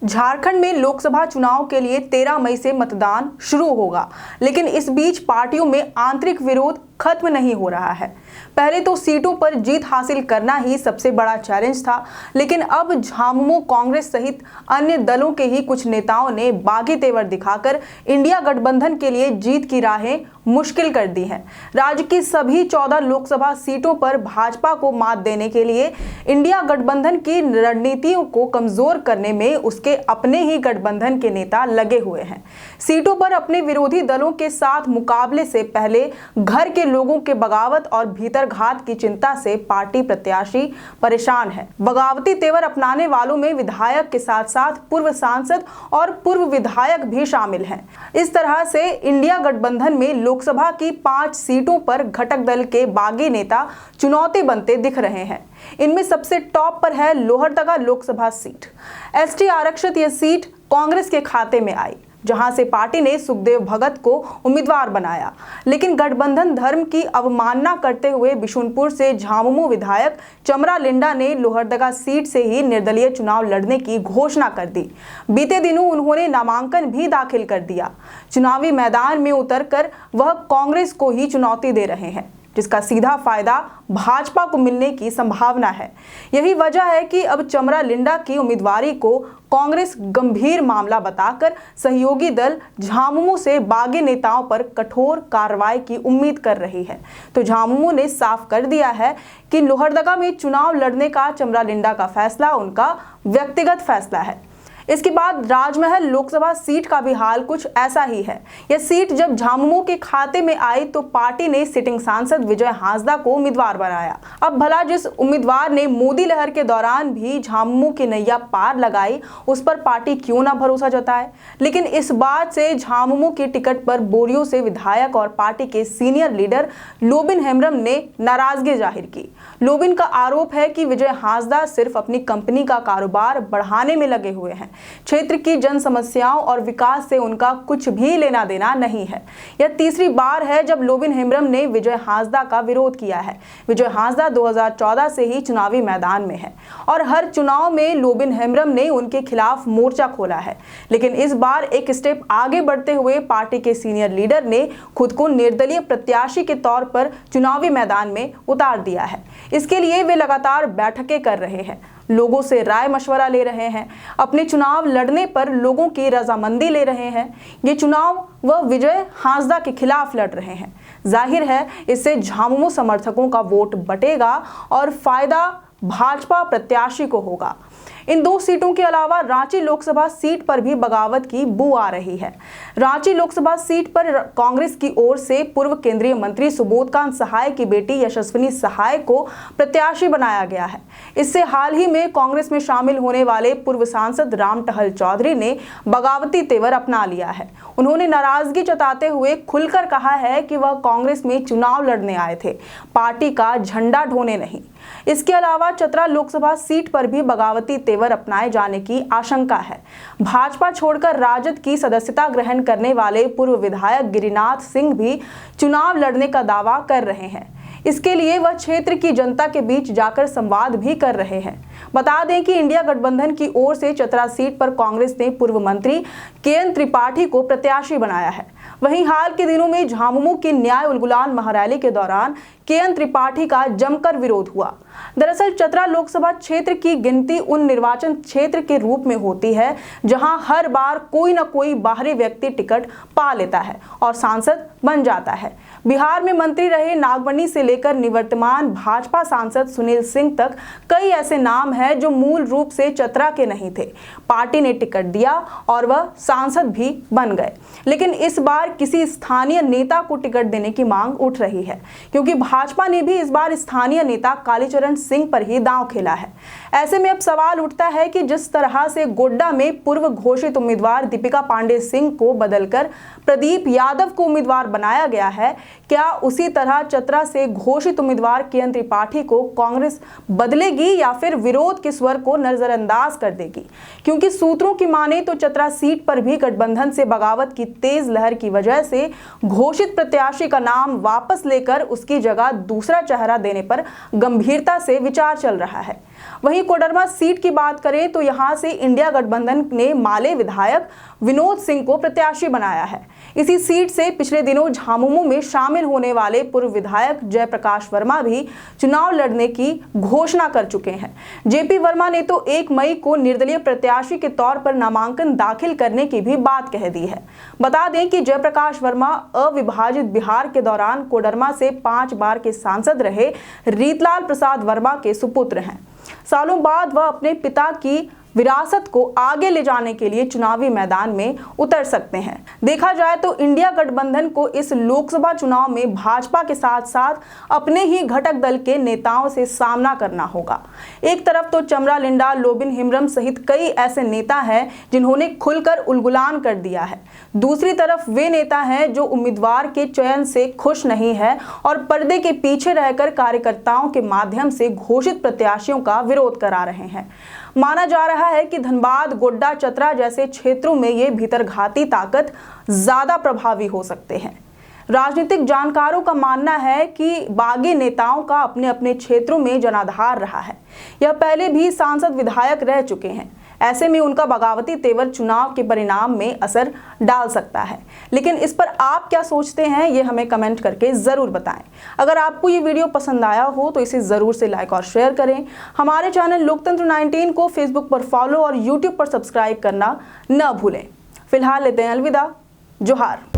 झारखंड में लोकसभा चुनाव के लिए 13 मई से मतदान शुरू होगा, लेकिन इस बीच पार्टियों में आंतरिक विरोध खत्म नहीं हो रहा है। पहले तो सीटों पर जीत हासिल करना ही सबसे बड़ा चैलेंज था, लेकिन अब झामुमो कांग्रेस सहित अन्य दलों के ही कुछ नेताओं ने बागी तेवर दिखाकर इंडिया गठबंधन के लिए जीत की राहें मुश्किल कर दी हैं। राज्य की सभी 14 लोकसभा सीटों पर भाजपा को मात देने के लिए इंडिया गठबंधन की रणनीतियों को कमजोर करने में उसके अपने ही गठबंधन के नेता लगे हुए हैं। सीटों पर अपने विरोधी दलों के साथ मुकाबले से पहले घर के लोगों के बगावत और भीतर घात की चिंता से पार्टी प्रत्याशी परेशान है। बगावती तेवर अपनाने वालों में विधायक के साथ साथ पूर्व सांसद और पूर्व विधायक भी शामिल हैं। इस तरह से इंडिया गठबंधन में लोकसभा की 5 सीटों पर घटक दल के बागी नेता चुनौती बनते दिख रहे हैं। इनमें सबसे टॉप पर है लोहरदगा लोकसभा सीट। एसटी आरक्षित यह सीट कांग्रेस के खाते में आई, जहां से पार्टी ने सुखदेव भगत को उम्मीदवार बनाया, लेकिन गठबंधन धर्म की अवमानना करते हुए बिशुनपुर से झामुमो विधायक चमरा लिंडा ने लोहरदगा सीट से ही निर्दलीय चुनाव लड़ने की घोषणा कर दी। बीते दिनों उन्होंने नामांकन भी दाखिल कर दिया। चुनावी मैदान में उतरकर वह कांग्रेस को ही चुनौती दे रहे हैं, जिसका सीधा फायदा भाजपा को मिलने की संभावना है। यही वजह है कि अब चमरा लिंडा की उम्मीदवारी को कांग्रेस गंभीर मामला बताकर सहयोगी दल झामुमो से बागी नेताओं पर कठोर कार्रवाई की उम्मीद कर रही है। तो झामुमो ने साफ कर दिया है कि लोहरदगा में चुनाव लड़ने का चमरा लिंडा का फैसला उनका व्यक्तिगत फैसला है। इसके बाद राजमहल लोकसभा सीट का भी हाल कुछ ऐसा ही है। यह सीट जब झामुमो के खाते में आई तो पार्टी ने सिटिंग सांसद विजय हांसदा को उम्मीदवार बनाया। अब भला जिस उम्मीदवार ने मोदी लहर के दौरान भी झामुमो की नैया पार लगाई, उस पर पार्टी क्यों ना भरोसा जताए। लेकिन इस बात से झामुमो की टिकट पर बोरियो से विधायक और पार्टी के सीनियर लीडर लोबिन हेम्ब्रम ने नाराजगी जाहिर की। लोबिन का आरोप है कि विजय हांसदा सिर्फ अपनी कंपनी का कारोबार बढ़ाने में लगे हुए हैं। क्षेत्र की जन समस्याओं और विकास से उनका कुछ भी लेना देना नहीं है। यह तीसरी बार है जब लोबिन हेम्ब्रम ने विजय हांसदा का विरोध किया है। विजय हांसदा 2014 से ही चुनावी मैदान में है और हर चुनाव में लोबिन हेम्ब्रम ने उनके खिलाफ मोर्चा खोला है। लेकिन इस बार एक स्टेप आगे बढ़ते हुए पार्टी के सीनियर लीडर ने खुद को निर्दलीय प्रत्याशी के तौर पर चुनावी मैदान में उतार दिया है। इसके लिए वे लगातार बैठकें कर रहे हैं, लोगों से राय मशवरा ले रहे हैं, अपने चुनाव लड़ने पर लोगों की रजामंदी ले रहे हैं। ये चुनाव वह विजय हांसदा के खिलाफ लड़ रहे हैं। जाहिर है इससे झामुमो समर्थकों का वोट बटेगा और फायदा भाजपा प्रत्याशी को होगा। इन 2 सीटों के अलावा रांची लोकसभा सीट पर भी बगावत की बू आ रही है। रांची लोकसभा सीट पर कांग्रेस की ओर से पूर्व केंद्रीय मंत्री सुबोधकांत सहाय की बेटी यशस्विनी सहाय को प्रत्याशी बनाया गया है। इससे हाल ही में कांग्रेस में शामिल होने वाले पूर्व सांसद राम टहल चौधरी ने बगावती तेवर अपना लिया है। उन्होंने नाराजगी जताते हुए खुलकर कहा है कि वह कांग्रेस में चुनाव लड़ने आए थे, पार्टी का झंडा ढोने नहीं। इसके अलावा चतरा लोकसभा सीट पर भी बगावती तेवर अपनाए जाने की आशंका है। भाजपा छोड़कर राजद की सदस्यता ग्रहण करने वाले पूर्व विधायक गिरिनाथ सिंह भी चुनाव लड़ने का दावा कर रहे हैं। इसके लिए वह क्षेत्र की जनता के बीच जाकर संवाद भी कर रहे हैं। बता दें कि इंडिया गठबंधन की ओर से चतरा सीट पर कांग्रेस ने पूर्व मंत्री केएन त्रिपाठी को प्रत्याशी बनाया है। वहीं हाल के दिनों में झामुमो की न्याय उलगुलान महारैली के दौरान केएन त्रिपाठी का जमकर विरोध हुआ। दरअसल चतरा लोकसभा क्षेत्र की गिनती उन निर्वाचन क्षेत्र के रूप में होती है जहां हर बार कोई न कोई बाहरी व्यक्ति टिकट पा लेता है और सांसद बन जाता है। बिहार में मंत्री रहे नागमणि से लेकर निवर्तमान भाजपा सांसद सुनील सिंह तक कई ऐसे नाम हैं जो मूल रूप से चतरा के नहीं थे। पार्टी ने टिकट दिया और वह सांसद भी बन गए। लेकिन इस बार किसी स्थानीय नेता को टिकट देने की मांग उठ रही है, क्योंकि भाजपा ने भी इस बार स्थानीय नेता कालीचरण सिंह पर ही दांव खेला है। ऐसे में अब सवाल उठता है कि जिस तरह से गोड्डा में पूर्व घोषित उम्मीदवार दीपिका पांडे सिंह को बदलकर प्रदीप यादव को उम्मीदवार बनाया गया है, क्या उसी तरह चतरा से घोषित उम्मीदवार केएन त्रिपाठी को कांग्रेस बदलेगी या फिर विरोध के स्वर को नजरअंदाज कर देगी? क्योंकि सूत्रों की माने तो चतरा सीट पर भी गठबंधन से बगावत की तेज लहर की वजह से घोषित प्रत्याशी का नाम वापस लेकर उसकी जगह दूसरा चेहरा देने पर गंभीरता से विचार चल रहा है। वहीं कोडरमा सीट की बात करें तो यहां से इंडिया गठबंधन ने माले विधायक विनोद सिंह को प्रत्याशी बनाया है। इसी सीट से पिछले दिनों झामुमो में शामिल होने वाले पूर्व विधायक जयप्रकाश वर्मा भी चुनाव लड़ने की घोषणा कर चुके हैं। जेपी वर्मा ने तो 1 मई को निर्दलीय प्रत्याशी के तौर पर नामांकन दाखिल करने की भी बात कह दी है। बता दें कि जयप्रकाश वर्मा अविभाजित बिहार के दौरान कोडरमा से 5 बार के सांसद रहे रीतलाल प्रसाद वर्मा के सुपुत्र हैं। सालों बाद वह अपने पिता की विरासत को आगे ले जाने के लिए चुनावी मैदान में उतर सकते हैं। देखा जाए तो इंडिया गठबंधन को इस लोकसभा चुनाव में भाजपा के साथ साथ अपने ही घटक दल के नेताओं से सामना करना होगा। एक तरफ तो चमरा लिंडा, लोबिन हेम्ब्रम सहित कई ऐसे नेता हैं जिन्होंने खुलकर उलगुलान कर दिया है। दूसरी तरफ वे नेता हैं जो उम्मीदवार के चयन से खुश नहीं है और पर्दे के पीछे रहकर कार्यकर्ताओं के माध्यम से घोषित प्रत्याशियों का विरोध करा रहे हैं। माना जा रहा है कि धनबाद, गोड्डा, चतरा जैसे क्षेत्रों में ये भीतरघाती ताकत ज्यादा प्रभावी हो सकते हैं। राजनीतिक जानकारों का मानना है कि बागी नेताओं का अपने अपने क्षेत्रों में जनाधार रहा है। यह पहले भी सांसद विधायक रह चुके हैं। ऐसे में उनका बगावती तेवर चुनाव के परिणाम में असर डाल सकता है। लेकिन इस पर आप क्या सोचते हैं, ये हमें कमेंट करके जरूर बताएं। अगर आपको ये वीडियो पसंद आया हो तो इसे जरूर से लाइक और शेयर करें। हमारे चैनल लोकतंत्र 19 को फेसबुक पर फॉलो और यूट्यूब पर सब्सक्राइब करना न भूलें। फिलहाल लेते हैं अलविदा। जोहार।